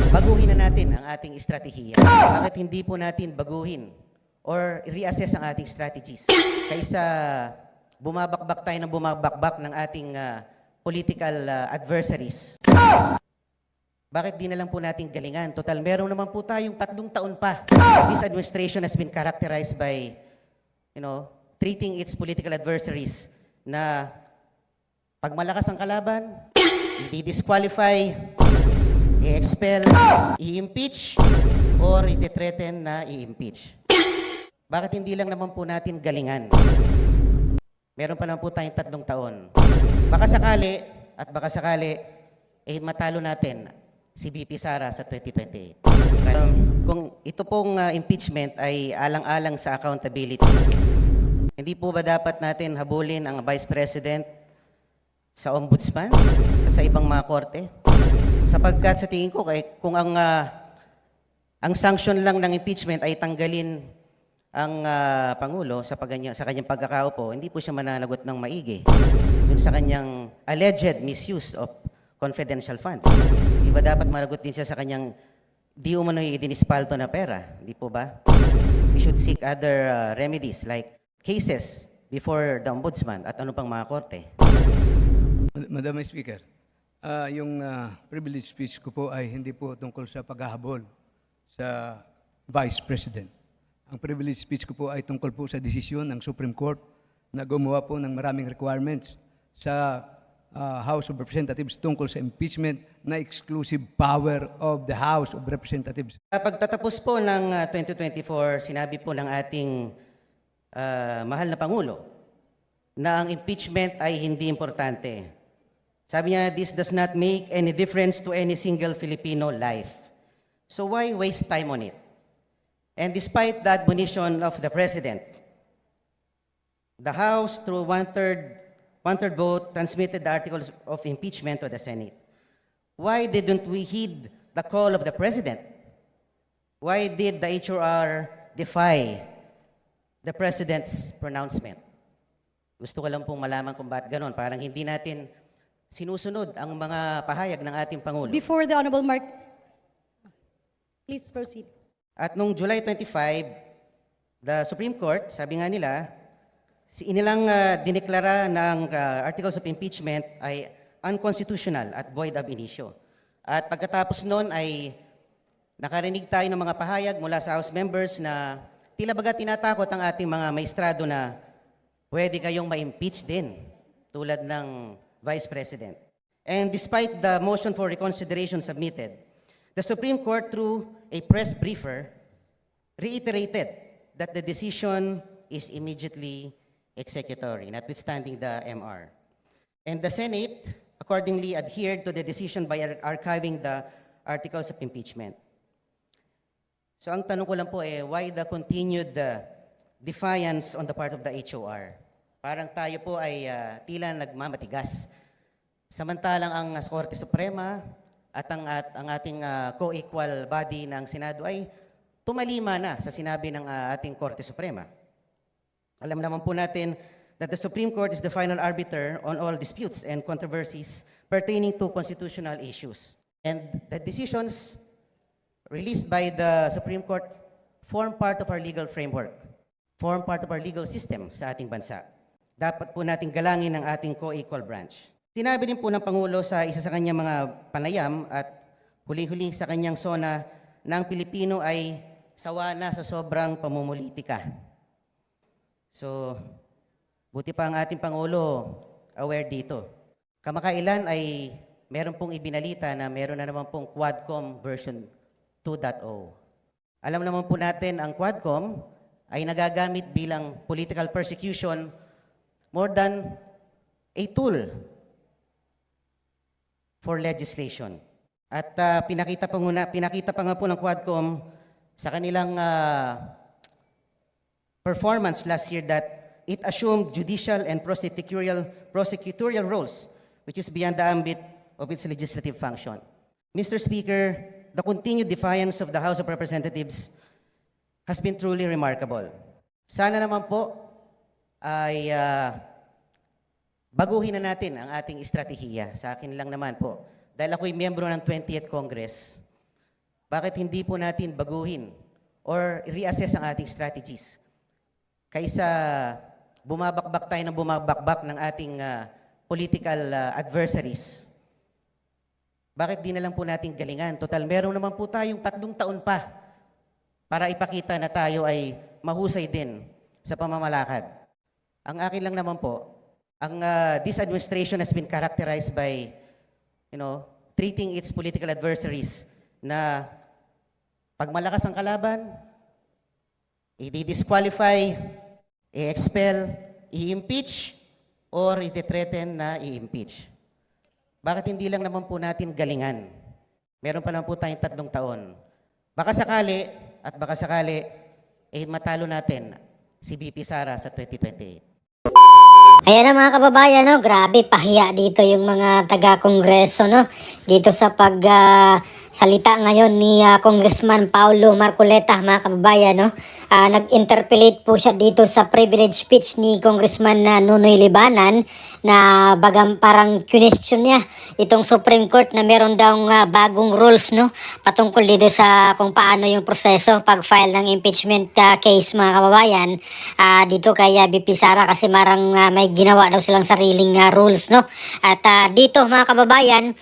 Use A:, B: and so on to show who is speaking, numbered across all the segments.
A: baguhin na natin ang ating estratehiya. Bakit hindi po natin baguhin or reassess ang ating strategies kaysa bumabakbak tayo ng bumabakbak ng ating political adversaries? Bakit di na lang po natin galingan? Total, meron naman po tayong 3 taon pa. This administration has been characterized by, treating its political adversaries na pag malakas ang kalaban, i-disqualify, i-expel, i-impeach, or i-threaten na i-impeach. Bakit hindi lang naman po natin galingan? Meron pa naman po tayong 3 taon. Baka sakali, matalo natin si BP Sara sa 2028. Kung ito pong impeachment ay alang-alang sa accountability, hindi po ba dapat natin habulin ang Vice President sa Ombudsman at sa ibang mga korte? Sapagkat sa tingin ko, kung ang sanction lang ng impeachment ay tanggalin ang Pangulo sa kanyang pagkakaupo, hindi po siya mananagot ng maigi dun sa kanyang alleged misuse of confidential funds. Di ba dapat managot din siya sa kanyang di umano'y idinispalto na pera? Di po ba? We should seek other remedies like cases before the Ombudsman at ano pang mga korte.
B: Madam Speaker, yung privilege speech ko po ay hindi po tungkol sa paghahabol sa Vice President. Ang privilege speech ko po ay tungkol po sa desisyon ng Supreme Court na gumawa po ng maraming requirements sa House of Representatives tungkol sa impeachment na exclusive power of the House of Representatives.
A: Pagtatapos po ng 2024, sinabi po ng ating mahal na Pangulo na ang impeachment ay hindi importante. Sabi niya, this does not make any difference to any single Filipino life. So why waste time on it? And despite the admonition of the President, the House, through one-third vote, transmitted the articles of impeachment to the Senate. Why didn't we heed the call of the President? Why did the HRR defy the President's pronouncement? Gusto ko lang pong malaman kung bakit ganon. Parang hindi natin sinusunod ang mga pahayag ng ating Pangulo.
C: Before the Honorable Mark, please proceed.
A: At noong July 25, the Supreme Court, sabi nga nila, inilang dineklara ng articles of impeachment ay unconstitutional at void ab initio. At pagkatapos noon ay nakarinig tayo ng mga pahayag mula sa House members na tila baga tinatakot ang ating mga maestrado na pwede kayong ma-impeach din tulad ng Vice President. And despite the motion for reconsideration submitted, the Supreme Court, through a press briefer, reiterated that the decision is immediately executory, notwithstanding the MR. And the Senate accordingly adhered to the decision by archiving the articles of impeachment. So ang tanong ko lang po why the continued defiance on the part of the HOR? Parang tayo po ay tila nagmamatigas. Samantalang ang Korte Suprema at ang ating co-equal body ng Senado ay tumalima na sa sinabi ng ating Korte Suprema. Alam naman po natin that the Supreme Court is the final arbiter on all disputes and controversies pertaining to constitutional issues. And the decisions released by the Supreme Court form part of our legal framework, form part of our legal system sa ating bansa. Dapat po nating galangin ang ating co-equal branch. Sinabi din po ng Pangulo sa isa sa kanyang mga panayam at huli-huli sa kanyang sona na ang Pilipino ay sawa na sa sobrang pamumulitika. So, buti pa ang ating Pangulo aware dito. Kamakailan ay meron pong ibinalita na meron na naman pong Quadcom version 2.0. Alam naman po natin ang Quadcom ay nagagamit bilang political persecution more than a tool for legislation. At pinakita pa nga po ng Quadcom sa kanilang performance last year that it assumed judicial and prosecutorial roles, which is beyond the ambit of its legislative function. Mr. Speaker, the continued defiance of the House of Representatives has been truly remarkable. Sana naman po ay baguhin na natin ang ating estratehiya. Sa akin lang naman po. Dahil ako'y miyembro ng 20th Congress, bakit hindi po natin baguhin or reassess ang ating strategies? Kaysa bumabakbak tayo ng bumabakbak ng ating political adversaries. Bakit di na lang po natin galingan? Total, meron naman po tayong 3 taon pa para ipakita na tayo ay mahusay din sa pamamalakad. Ang akin lang naman po, this administration has been characterized by, treating its political adversaries na pag malakas ang kalaban, i-disqualify, i-expel, i-impeach, or i-threaten na i-impeach. Bakit hindi lang naman po natin galingan? Meron pa naman po tayong 3 taon. Baka sakali, matalo natin si VP Sara sa 2028.
C: Ayan na mga kababayan, no? Grabe, pahiya dito yung mga taga-kongreso, no? Dito sa salita ngayon ni Congressman Paulo Marcoleta, mga kababayan, no? Nag-interpellate po siya dito sa privilege speech ni Congressman Nunoy Libanan na parang question niya itong Supreme Court na meron daw bagong rules, no? Patungkol dito sa kung paano yung proseso pag-file ng impeachment case, mga kababayan, dito kay VP Sara kasi marang may ginawa daw silang sariling rules, no? At dito mga kababayan,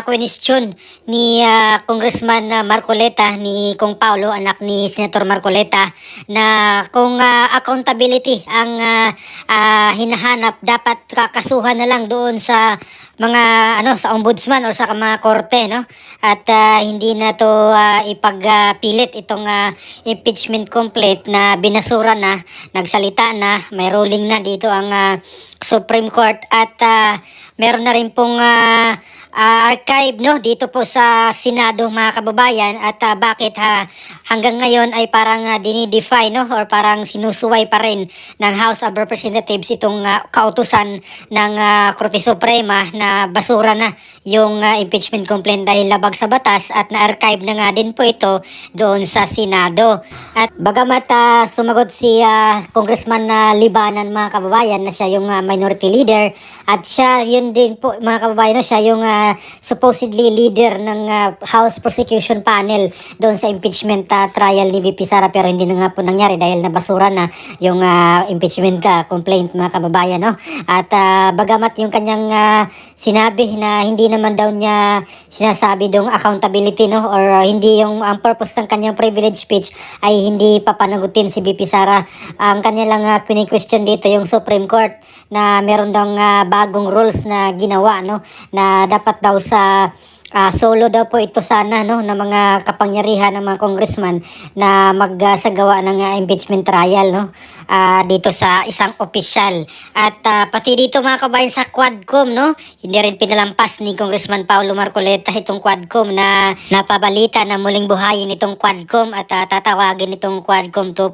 C: question ni Congressman Marcoleta, ni Kong Paulo, anak ni Senator Marcoleta, na kung accountability ang hinahanap, dapat kakasuhan na lang doon sa mga sa ombudsman o sa mga korte, no? At hindi na to ipagpilit itong impeachment complete na binasura na, nagsalita na, may ruling na dito ang Supreme Court at meron na rin pong archive, no, dito po sa Senado, mga kababayan, at bakit hanggang ngayon ay parang dinidefy, no, or parang sinusuway pa rin ng House of Representatives itong kautusan ng Korte Suprema na basura na yung impeachment complaint dahil labag sa batas, at na-archive na nga din po ito doon sa Senado. At bagamat sumagot si Congressman Libanan, mga kababayan, na siya yung minority leader, at siya yun din po, mga kababayan, no, siya yung supposedly leader ng House Prosecution Panel doon sa impeachment trial ni VP Sara, pero hindi na nga po nangyari dahil nabasura na yung impeachment complaint, mga kababayan, no? At bagamat yung kanyang sinabi na hindi naman daw niya sinasabi dong accountability, no, or hindi yung ang purpose ng kanyang privilege speech ay hindi papanagutin si VP Sara, ang kanya lang question dito yung Supreme Court na meron daw bagong rules na ginawa, no, na dapat daw sa solo daw po ito sana, no, ng mga kapangyarihan ng mga congressman na magsagawa ng impeachment trial, no, dito sa isang opisyal. At pati dito, mga kabayan, sa Quadcom, no, hindi rin pinalampas ni Congressman Paulo Marcoleta itong Quadcom na napabalita na muling buhayin itong Quadcom at tatawagin itong Quadcom 2.0.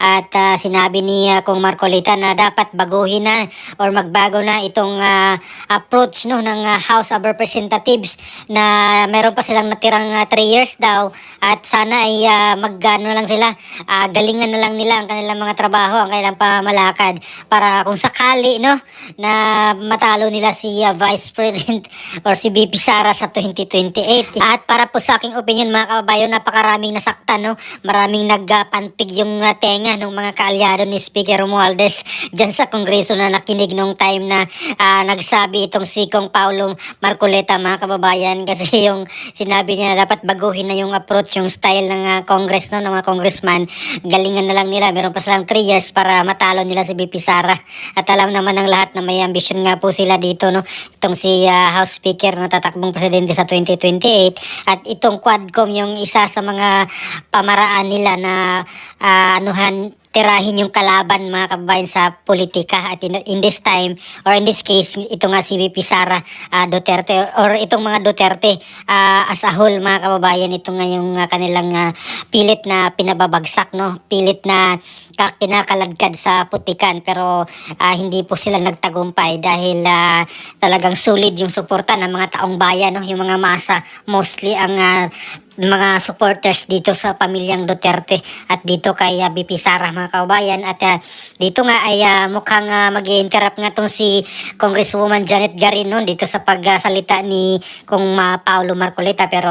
C: At sinabi ni Kong Marcoleta na dapat baguhin na or magbago na itong approach, no, ng House of Representatives, na meron pa silang natirang 3 years daw, at sana ay magano lang sila, galingan na lang nila ang kanilang mga trabaho, ang kanilang pamamalakad, para kung sakali, no, na matalo nila si Vice President or si VP Sara sa 2028. At para po sa aking opinion, mga kababayan, napakaraming nasaktan, no, maraming nagpantig yung tenga ng mga kaalyado ni Speaker Romualdez dyan sa Kongreso na nakinig nung time na nagsabi itong si Kong Paulo Marcoleta, mga kababayan, kasi yung sinabi niya na dapat baguhin na yung approach, yung style ng Congress, no, ng mga congressman, galingan na lang nila, meron pa silang 3 years para matalo nila si VP Sara. At alam naman ng lahat na may ambisyon nga po sila dito, no, itong si House Speaker na tatakbong presidente sa 2028, at itong Quadcom yung isa sa mga pamaraan nila na tirahin yung kalaban, mga kababayan, sa politika. At in this time, or in this case, ito nga si VP Sara Duterte, or itong mga Duterte as a whole, mga kababayan, ito nga yung kanilang pilit na pinababagsak, no, pilit na kinakaladkad sa putikan, pero hindi po sila nagtagumpay dahil talagang solid yung suporta ng mga taong bayan, no, yung mga masa, mostly ang mga supporters dito sa pamilyang Duterte at dito kay BP Sara, mga kababayan. At dito nga ay mukhang mag-i-interrupt nga tong si Congresswoman Janet Garino dito sa pagsalita ni Kung Paulo Marcoleta, pero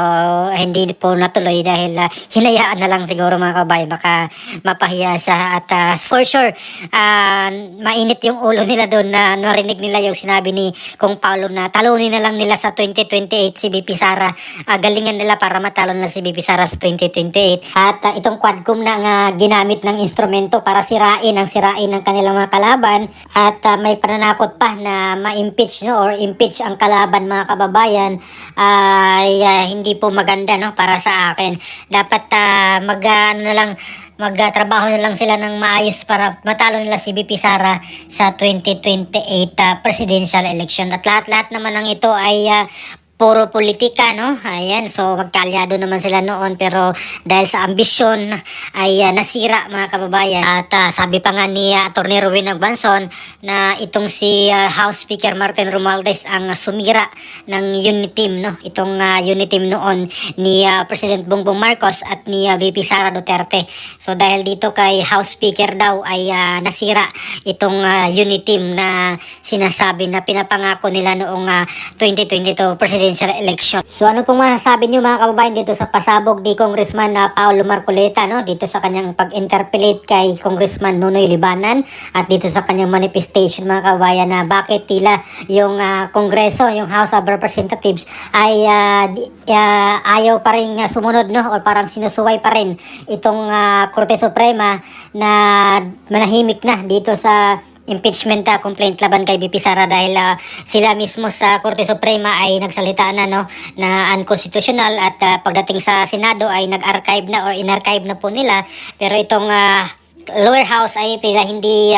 C: hindi po natuloy dahil hinayaan na lang siguro, mga kababayan, baka mapahiya siya. At for sure mainit yung ulo nila doon na narinig nila yung sinabi ni Kung Paulo na talunin na lang nila sa 2028 si BP Sara. Galingan nila para matalo na si BP Sara sa 2028. At itong Quadcom na nga ginamit ng instrumento para sirain ng kanilang mga kalaban. At may pananakot pa na ma-impeach, no, or impeach ang kalaban, mga kababayan, ay hindi po maganda, no, para sa akin. Dapat magtrabaho na lang sila ng maayos para matalo nila si BP Sara sa 2028 presidential election. At lahat-lahat naman ng ito ay puro politika, no? Ayan, so magkaalyado naman sila noon, pero dahil sa ambisyon ay nasira, mga kababayan. At sabi pa nga ni Atty. Rowin Agbanson na itong si House Speaker Martin Romualdez ang sumira ng unit team, no? Itong unit team noon ni President Bongbong Marcos at ni VP Sara Duterte. So dahil dito kay House Speaker daw ay nasira itong unit team na sinasabi na pinapangako nila noong 2022 presidential election. So ano pong masasabi niyo, mga kababayan, dito sa pasabog ni Congressman Paulo Marcoleta, no, dito sa kanyang pag-interpellate kay Congressman Nonoy Libanan at dito sa kanyang manifestation, mga kababayan, na bakit tila yung Kongreso, yung House of Representatives ay ayaw pa rin sumunod, no, o parang sinusuway pa rin itong Korte Suprema na manahimik na dito sa impeachment complaint laban kay BP Sara dahil sila mismo sa Korte Suprema ay nagsalita na, no, na unconstitutional at pagdating sa Senado ay nag-archive na or in-archive na po nila, pero itong lower house ay pila hindi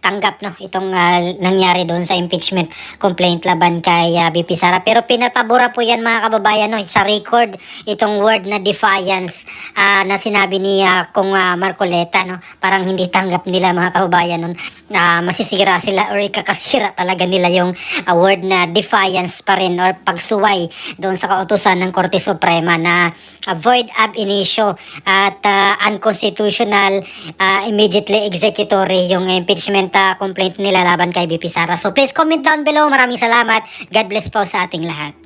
C: tanggap, no, itong nangyari doon sa impeachment complaint laban kay BP Sara. Pero pinapabura po yan, mga kababayan, no, sa record itong word na defiance na sinabi ni Kung Marcoleta, no. Parang hindi tanggap nila, mga kababayan, nun. Masisira sila or ikakasira talaga nila yung word na defiance pa rin or pagsuway doon sa kautusan ng Korte Suprema na void ab initio at unconstitutional, immediately executory yung impeachment complaint nila laban kay BP Sara. So please comment down below. Maraming salamat. God bless po sa ating lahat.